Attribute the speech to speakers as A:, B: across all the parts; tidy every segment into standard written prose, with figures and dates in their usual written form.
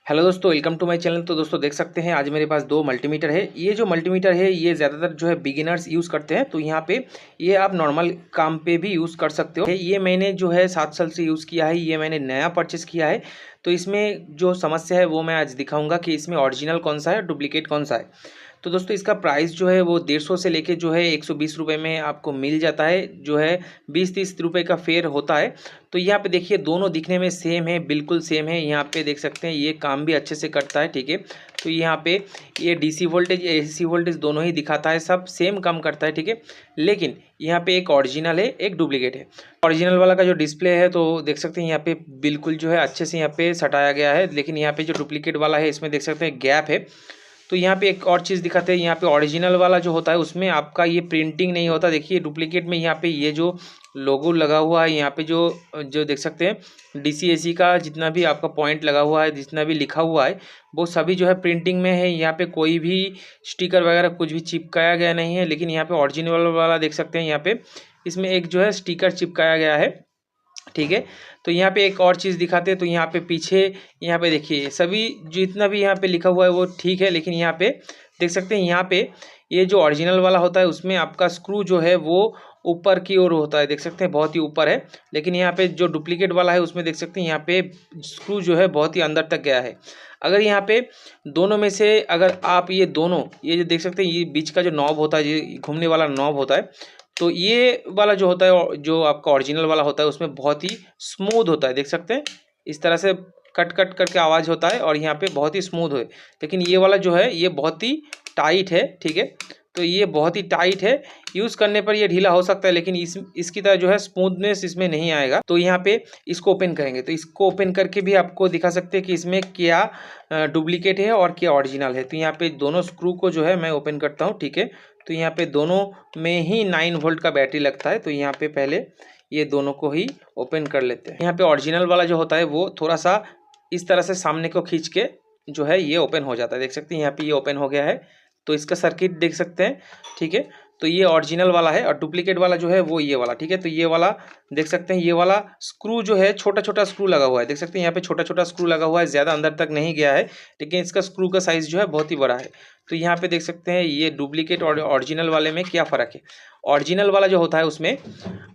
A: Hello दोस्तों, welcome to my channel. तो दोस्तों देख सकते हैं आज मेरे पास दो मल्टीमीटर है। ये जो मल्टीमीटर है ये ज़्यादातर जो है बिगिनर्स यूज़ करते हैं। तो यहाँ पे ये आप नॉर्मल काम पे भी यूज़ कर सकते हो। ये मैंने जो है 7 साल से यूज़ किया है। ये मैंने नया परचेस किया है। तो इसमें जो समस्या है वो मैं आज दिखाऊंगा कि इसमें ओरिजिनल कौन सा है, डुप्लीकेट कौन सा है। तो दोस्तों इसका प्राइस जो है वो 150 से लेके जो है 120 रुपये में आपको मिल जाता है। जो है 20-30 रुपये का फेयर होता है। तो यहाँ पे देखिए दोनों दिखने में सेम है, बिल्कुल सेम है। यहाँ पे देख सकते हैं ये काम भी अच्छे से करता है, ठीक है। तो यहाँ पे ये डीसी वोल्टेज एसी वोल्टेज दोनों ही दिखाता है, सब सेम काम करता है, ठीक है। लेकिन यहाँ पे एक ओरिजिनल है, एक डुप्लीकेट है। ओरिजिनल वाला का जो डिस्प्ले है तो देख सकते हैं यहाँ पे बिल्कुल जो है अच्छे से यहाँ पे सटाया गया है। लेकिन यहाँ पे जो डुप्लीकेट वाला है इसमें देख सकते हैं गैप है। तो यहाँ पे एक और चीज़ दिखाते हैं, यहाँ पे ओरिजिनल वाला जो होता है उसमें आपका ये प्रिंटिंग नहीं होता। देखिए डुप्लीकेट में यहाँ पे ये जो लोगो लगा हुआ है, यहाँ पे जो जो देख सकते हैं डीसीएसी का जितना भी आपका पॉइंट लगा हुआ है, जितना भी लिखा हुआ है वो सभी जो है प्रिंटिंग में है। यहाँ पे कोई भी स्टिकर वगैरह कुछ भी चिपकाया गया नहीं है। लेकिन यहाँ पे ओरिजिनल वाला देख सकते हैं, यहाँ पे इसमें एक जो है स्टिकर चिपकाया गया है, ठीक है। तो यहाँ पे एक और चीज़ दिखाते हैं। तो यहाँ पे पीछे यहाँ पे देखिए सभी जितना भी यहाँ पे लिखा हुआ है वो ठीक है। लेकिन यहाँ पे देख सकते हैं, यहाँ पे ये जो ओरिजिनल वाला होता है उसमें आपका स्क्रू जो है वो ऊपर की ओर होता है, देख सकते हैं बहुत ही ऊपर है। लेकिन यहाँ पे जो डुप्लीकेट वाला है उसमें देख सकते हैं यहाँ पे स्क्रू जो है बहुत ही अंदर तक गया है। अगर यहाँ पे दोनों में से अगर आप ये दोनों ये जो देख सकते हैं ये बीच का जो नॉब होता है, ये घूमने वाला नॉब होता है, तो ये वाला जो होता है जो आपका ओरिजिनल वाला होता है उसमें बहुत ही स्मूथ होता है। देख सकते हैं इस तरह से कट कट करके आवाज़ होता है और यहाँ पे बहुत ही स्मूथ है। लेकिन ये वाला जो है ये बहुत ही टाइट है, ठीक है। तो ये बहुत ही टाइट है, यूज़ करने पर ये ढीला हो सकता है लेकिन इसकी तरह जो है स्मूथनेस इसमें नहीं आएगा। तो यहाँ पे इसको ओपन करेंगे तो इसको ओपन करके भी आपको दिखा सकते हैं कि इसमें क्या डुप्लीकेट है और क्या ओरिजिनल है। तो यहाँ पे दोनों स्क्रू को जो है मैं ओपन करता हूँ, ठीक है। तो यहाँ पे दोनों में ही 9 वोल्ट का बैटरी लगता है। तो यहाँ पे पहले ये दोनों को ही ओपन कर लेते हैं। यहाँ पे ओरिजिनल वाला जो होता है वो थोड़ा सा इस तरह से सामने को खींच के जो है ये ओपन हो जाता है। देख सकते हैं यहाँ पे ये ओपन हो गया है। तो इसका सर्किट देख सकते हैं, ठीक है। तो ये ओरिजिनल वाला है और डुप्लीकेट वाला जो है वो ये वाला, ठीक है। तो ये वाला देख सकते हैं, ये वाला स्क्रू जो है छोटा छोटा स्क्रू लगा हुआ है। देख सकते हैं यहाँ पे छोटा छोटा स्क्रू लगा हुआ है, ज़्यादा अंदर तक नहीं गया है। लेकिन इसका स्क्रू का साइज़ जो है बहुत ही बड़ा है। तो यहाँ पे देख सकते हैं ये डुप्लीकेट और ओरिजिनल वाले में क्या फ़र्क है। ओरिजिनल वाला जो होता है उसमें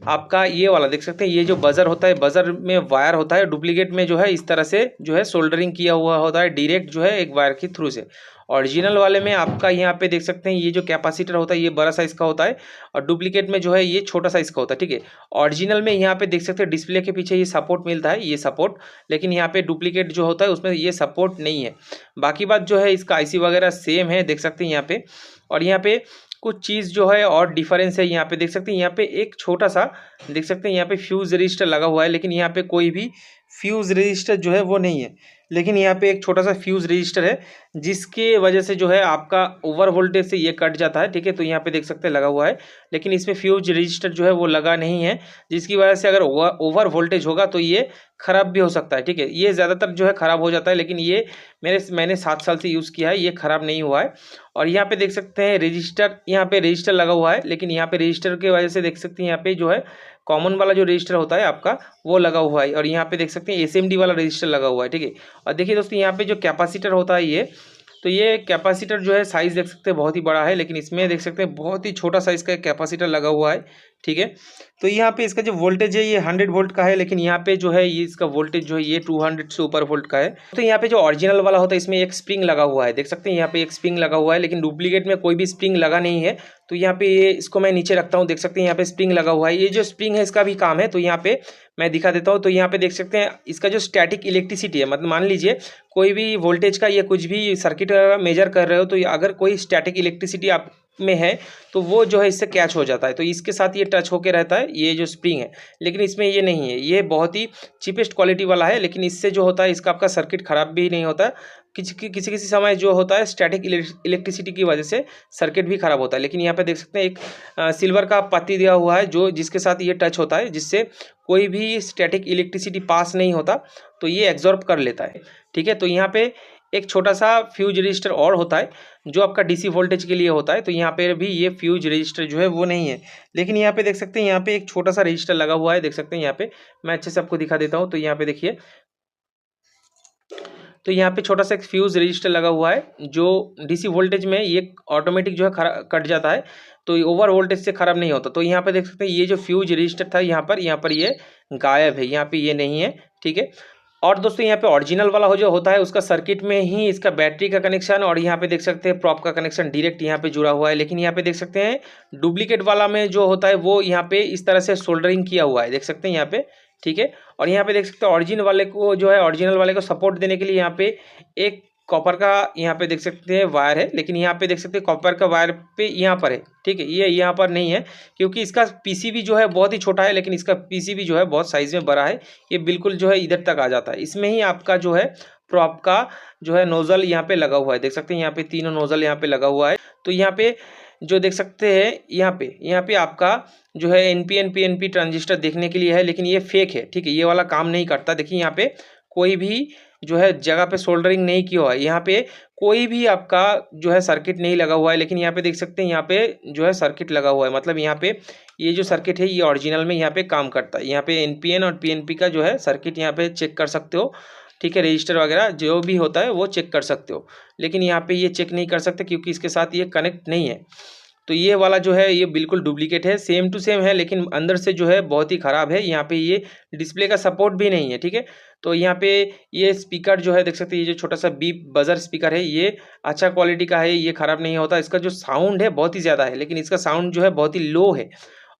A: आपका ये वाला देख सकते हैं, ये जो बज़र होता है बज़र में वायर होता है। डुप्लीकेट में जो है इस तरह से जो है सोल्डरिंग किया हुआ होता है डायरेक्ट जो है एक वायर के थ्रू से। ओरिजिनल वाले में आपका यहाँ पे देख सकते हैं ये जो कैपेसिटर होता है ये बड़ा साइज़ का होता है और डुप्लीकेट में जो है ये छोटा साइज़ का होता है, ठीक है। ओरिजिनल में यहाँ पे देख सकते हैं डिस्प्ले के पीछे ये सपोर्ट मिलता है, ये सपोर्ट। लेकिन यहाँ पे डुप्लीकेट जो होता है उसमें ये सपोर्ट नहीं है। बाकी बात जो है इसका आईसी वगैरह सेम है, देख सकते हैं यहाँ पे। और यहाँ पे कुछ चीज़ जो है और डिफरेंस है, यहाँ पे देख सकते हैं यहाँ पे एक छोटा सा देख सकते हैं यहाँ पे फ्यूज़ रजिस्टर लगा हुआ है। लेकिन यहाँ पे कोई भी फ्यूज़ रजिस्टर जो है वो नहीं है। लेकिन यहाँ पे एक छोटा सा फ्यूज़ रजिस्टर है जिसके वजह से जो है आपका ओवर वोल्टेज से ये कट जाता है, ठीक है। तो यहाँ पे देख सकते हैं लगा हुआ है। लेकिन इसमें फ्यूज रजिस्टर जो है वो लगा नहीं है, जिसकी वजह से अगर ओवर वोल्टेज होगा तो ये ख़राब भी हो सकता है, ठीक है। ये ज़्यादातर जो है ख़राब हो जाता है लेकिन ये मैंने 7 साल से यूज़ किया है, ये ख़राब नहीं हुआ है। और यहाँ पे देख सकते हैं रजिस्टर, यहाँ पे रजिस्टर लगा हुआ है। लेकिन यहाँ पे रजिस्टर की वजह से देख सकते हैं यहाँ पे जो है कॉमन वाला जो रजिस्टर होता है आपका वो लगा हुआ है। और यहाँ पे देख सकते हैं एसएमडी वाला रजिस्टर लगा हुआ है, ठीक है। और देखिए दोस्तों यहाँ पे जो कैपेसिटर होता है ये, तो ये कैपेसिटर जो है साइज़ देख सकते हैं बहुत ही बड़ा है। लेकिन इसमें देख सकते हैं बहुत ही छोटा साइज़ का कैपेसिटर लगा हुआ है, ठीक है। तो यहाँ पे इसका जो वोल्टेज है ये 100 वोल्ट का है। लेकिन यहाँ पे जो है ये इसका वोल्टेज जो है ये 200 से ऊपर वोल्ट का है। तो यहाँ पे जो ओरिजिनल वाला होता है इसमें एक स्प्रिंग लगा हुआ है, देख सकते हैं यहाँ पे एक स्प्रिंग लगा हुआ है। लेकिन डुप्लीकेट में कोई भी स्प्रिंग लगा नहीं है। तो यहाँ पे ये इसको मैं नीचे रखता हूँ, देख सकते हैं यहाँ पे स्प्रिंग लगा हुआ है। ये जो स्प्रिंग है इसका भी काम है। तो यहाँ पे मैं दिखा देता हूँ। तो यहाँ पे देख सकते हैं इसका जो स्टैटिक इलेक्ट्रिसिटी है, मतलब मान लीजिए कोई भी वोल्टेज का या कुछ भी सर्किट मेजर कर रहे हो तो अगर कोई स्टैटिक इलेक्ट्रिसिटी आप में है तो वो जो है इससे कैच हो जाता है। तो इसके साथ ये टच होके रहता है ये जो स्प्रिंग है। लेकिन इसमें ये नहीं है, ये बहुत ही चीपेस्ट क्वालिटी वाला है। लेकिन इससे जो होता है इसका आपका सर्किट ख़राब भी नहीं होता। किसी समय जो होता है स्टैटिक इलेक्ट्रिसिटी की वजह से सर्किट भी ख़राब होता है। लेकिन यहाँ पे देख सकते हैं एक सिल्वर का पत्ती दिया हुआ है जो जिसके साथ ये टच होता है, जिससे कोई भी स्टैटिक इलेक्ट्रिसिटी पास नहीं होता। तो ये एब्जॉर्ब कर लेता है, ठीक है। तो यहाँ पे एक छोटा सा फ्यूज रजिस्टर और होता है जो आपका डीसी वोल्टेज के लिए होता है। तो यहाँ पे भी ये फ्यूज रजिस्टर जो है वो नहीं है। लेकिन यहाँ पे देख सकते हैं यहाँ पे एक छोटा सा रजिस्टर लगा हुआ है, देख सकते हैं यहाँ पे। मैं अच्छे से आपको दिखा देता हूँ। तो यहाँ पे देखिए तो यहाँ पे छोटा सा एक फ्यूज़ रजिस्टर लगा हुआ है, जो डीसी वोल्टेज में ये ऑटोमेटिक जो है कट जाता है, तो ओवर वोल्टेज से ख़राब नहीं होता। तो यहाँ पे देख सकते हैं ये जो फ्यूज रजिस्टर था यहाँ पर ये गायब है, यहाँ पे ये नहीं है, ठीक है। और दोस्तों यहाँ पे ओरिजिनल वाला जो होता है उसका सर्किट में ही इसका बैटरी का कनेक्शन और यहाँ पे देख सकते हैं प्रॉप का कनेक्शन डायरेक्ट यहाँ पे जुड़ा हुआ है। लेकिन यहाँ पे देख सकते हैं डुप्लीकेट वाला में जो होता है वो यहाँ पे इस तरह से सोल्डरिंग किया हुआ है, देख सकते हैं यहाँ पे, ठीक है। और यहाँ पे देख सकते हैं ओरिजिनल वाले को सपोर्ट देने के लिए यहाँ पे एक कॉपर का यहाँ पे देख सकते हैं वायर है, लेकिन यहाँ पे देख सकते हैं कॉपर का वायर पे यहाँ पर है, ठीक है, ये यहाँ पर नहीं है क्योंकि इसका पीसीबी जो है बहुत ही छोटा है, लेकिन इसका पीसीबी जो है बहुत साइज में बड़ा है, ये बिल्कुल जो है इधर तक आ जाता है। इसमें ही आपका जो है प्रॉप का जो है नोजल यहाँ पे लगा हुआ है, देख सकते हैं यहाँ पे तीनों नोजल यहाँ पे लगा हुआ है। तो यहाँ पे जो देख सकते हैं यहाँ पे आपका जो है एनपीएन पीएनपी ट्रांजिस्टर देखने के लिए है, लेकिन ये फेक है, ठीक है, ये वाला काम नहीं करता। देखिए यहाँ पे कोई भी जो है जगह पे सोल्डरिंग नहीं किया हुआ है, यहाँ पे कोई भी आपका जो है सर्किट नहीं लगा हुआ है, लेकिन यहाँ पे देख सकते हैं यहाँ पे जो है सर्किट लगा हुआ है, मतलब यहाँ पे ये जो सर्किट है ये ओरिजिनल में यहाँ पे काम करता है। यहाँ पे एनपीएन और पीएनपी का जो है सर्किट यहाँ पे चेक कर सकते हो, ठीक है, रजिस्टर वगैरह जो भी होता है वो चेक कर सकते हो, लेकिन यहाँ पे ये चेक नहीं कर सकते क्योंकि इसके साथ ये कनेक्ट नहीं है। तो ये वाला जो है ये बिल्कुल डुप्लीकेट है, सेम टू सेम है, लेकिन अंदर से जो है बहुत ही ख़राब है। यहाँ पे ये डिस्प्ले का सपोर्ट भी नहीं है, ठीक है। तो यहाँ पे ये स्पीकर जो है देख सकते हैं, ये जो छोटा सा बीप बजर स्पीकर है ये अच्छा क्वालिटी का है, ये ख़राब नहीं होता। इसका जो साउंड है बहुत ही ज़्यादा है, लेकिन इसका साउंड जो है बहुत ही लो है,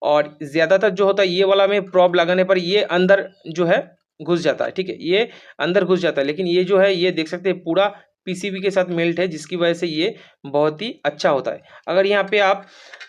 A: और ज़्यादातर जो होता है ये वाला में प्रॉब लगाने पर ये अंदर जो है घुस जाता है, ठीक है, ये अंदर घुस जाता है। लेकिन ये जो है ये देख सकते हैं पूरा पीसीबी के साथ मेल्ट है, जिसकी वजह से ये बहुत ही अच्छा होता है। अगर यहाँ पे आप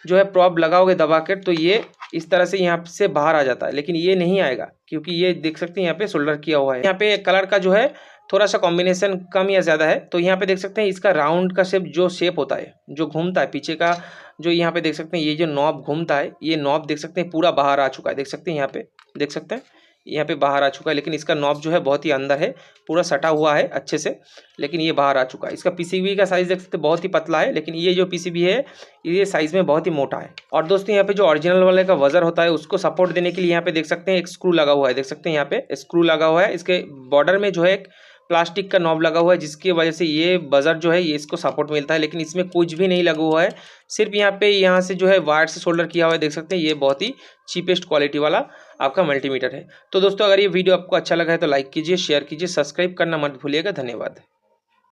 A: जो है प्रॉप लगाओगे दबा कर तो ये इस तरह से यहाँ से बाहर आ जाता है, लेकिन ये नहीं आएगा क्योंकि ये देख सकते हैं यहाँ पे सोल्डर किया हुआ है। यहाँ पे कलर का जो है थोड़ा सा कॉम्बिनेशन कम या ज़्यादा है। तो यहाँ पे देख सकते हैं इसका राउंड का जो शेप होता है, जो घूमता है पीछे का, जो यहाँ पे देख सकते हैं ये जो नॉब घूमता है, ये नॉब देख सकते हैं पूरा बाहर आ चुका है, देख सकते हैं यहाँ पे, देख सकते हैं यहाँ पे बाहर आ चुका है, लेकिन इसका नॉब जो है बहुत ही अंदर है, पूरा सटा हुआ है अच्छे से, लेकिन ये बाहर आ चुका है। इसका पीसीबी का साइज़ देख सकते हैं बहुत ही पतला है, लेकिन ये जो पीसीबी है ये साइज़ में बहुत ही मोटा है। और दोस्तों यहाँ पे जो ओरिजिनल वाले का वजर होता है उसको सपोर्ट देने के लिए यहाँ पे देख सकते हैं एक स्क्रू लगा हुआ है, देख सकते हैं यहाँ पे स्क्रू लगा हुआ है। इसके बॉर्डर में जो है एक प्लास्टिक का नॉब लगा हुआ है, जिसकी वजह से ये बजर जो है ये इसको सपोर्ट मिलता है, लेकिन इसमें कुछ भी नहीं लगा हुआ है, सिर्फ यहाँ से जो है वायर से सोल्डर किया हुआ है, देख सकते हैं। ये बहुत ही चीपेस्ट क्वालिटी वाला आपका मल्टीमीटर है। तो दोस्तों अगर ये वीडियो आपको अच्छा लगा है तो लाइक कीजिए, शेयर कीजिए, सब्सक्राइब करना मत भूलिएगा। धन्यवाद।